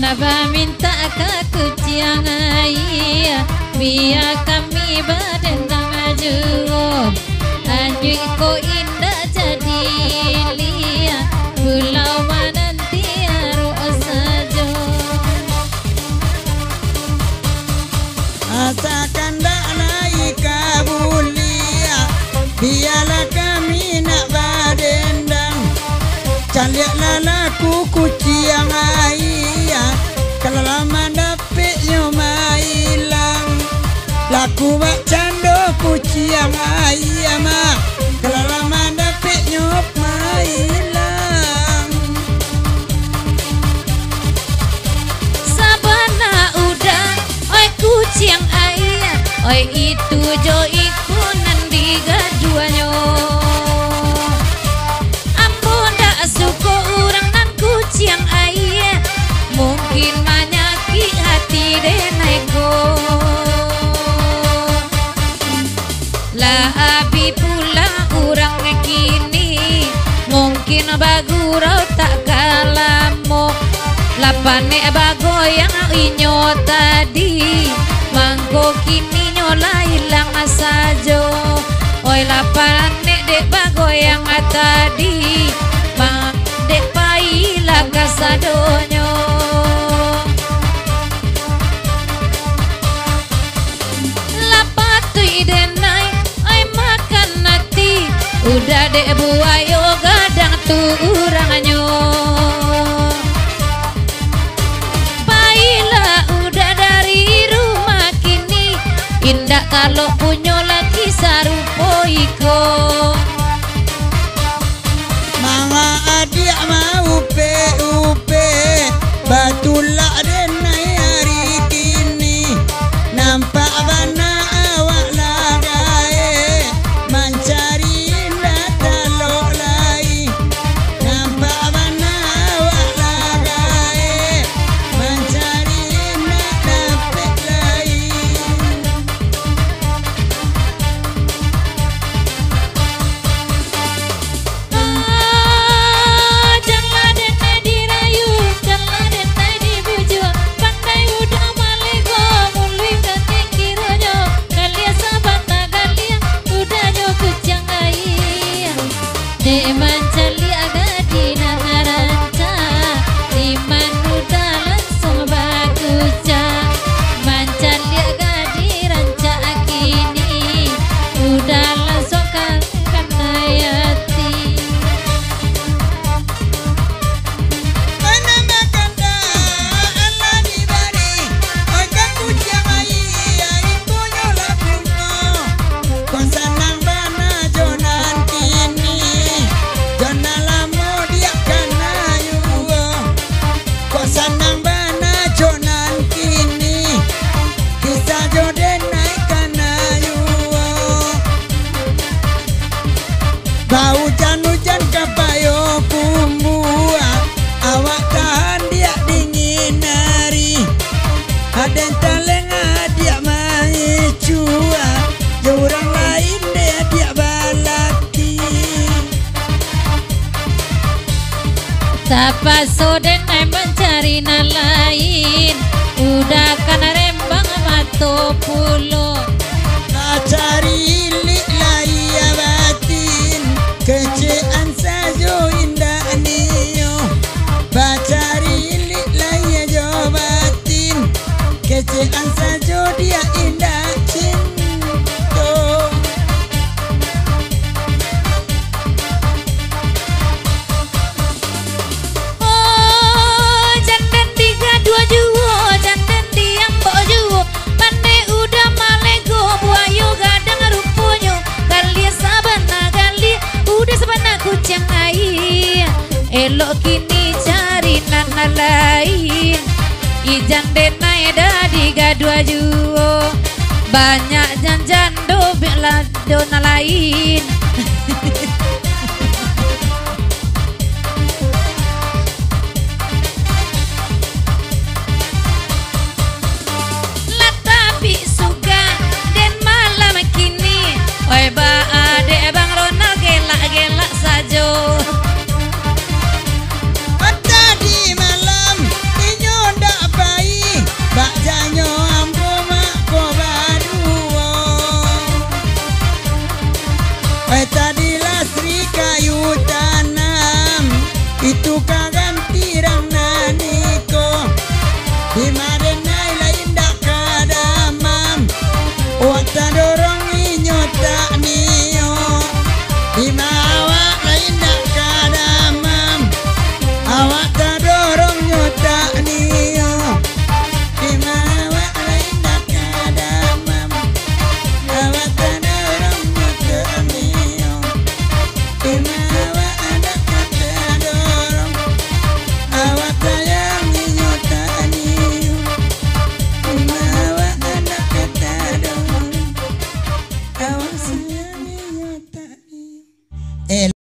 Kenapa minta ke kuciang ayah biar kami berdendang ajuh anjing ko indah jadi liya pulau nanti aru saja asakan dak naik kabulia biarlah kami nak berdendang caliak lalaku kuciang ayah kalau lama dapet nyoma hilang laku bak cando kuciang ayah mak kalau lama dapet nyoma hilang sabana udah oi kuciang ayah oi itu jo iku nandi gaduanyo ampun dak suko urang nan kuciang ayah mungkin manyaki hati deneko lah abi pula urang kini mungkin bagurau tak kalamo lapane bagoyang inyo tadi mangko kini nyola hilang sajo oi lapane dek bagoyang tadi mang dek paila kasadonyo lapatui denai oi makan nati udah dek buayo gadang tu uranganyo paila udah dari rumah kini indah kalau punya lagi sarupo iko manga adik mau upe batulak denai hari kini nampak bana awak lagae mencari indah talok lai nampak bana awak lagae mencari indah dapet lai jangan denai dirayu jangan denai dibuju pandai udah malego mulai kating kironyo kalian sabana kalian udah nyo kucang ayah dek mencali agak di naranca di manuda langsung bakuca mencali agak di ranca kini udah langsung kan ayati menambahkan Allah diberi oikan kucang ayah itu nyola puno kon sanang bana jonan kini jona lamo dia kana yuo kon sanang bana jonan kini kisah joden naik kana yuo bau hujan kapayo kumbua awak tahan dia dingin hari ada yang talenga dia mai cua orang lain dia balaki Tapa sodenai mencari na lain udah kana rembang mato pulo cari ilik laya batin kecean sajo indah niyo bacari ilik laya jo batin kecean sajo dia indah cinto oh janden tiga dua juwo janden diam bo juwo pandai udah malego buayo gadang rupunyo kali sabana kali udah sabana kucang ayah elok kini cari nana lain ijan denai dadi gadua juwo banyak janjan do bela dona lain lah tapi suka den malam kini oi ba ade bang Ronald gelak sajo tadi malam inyo ndak bahwa saya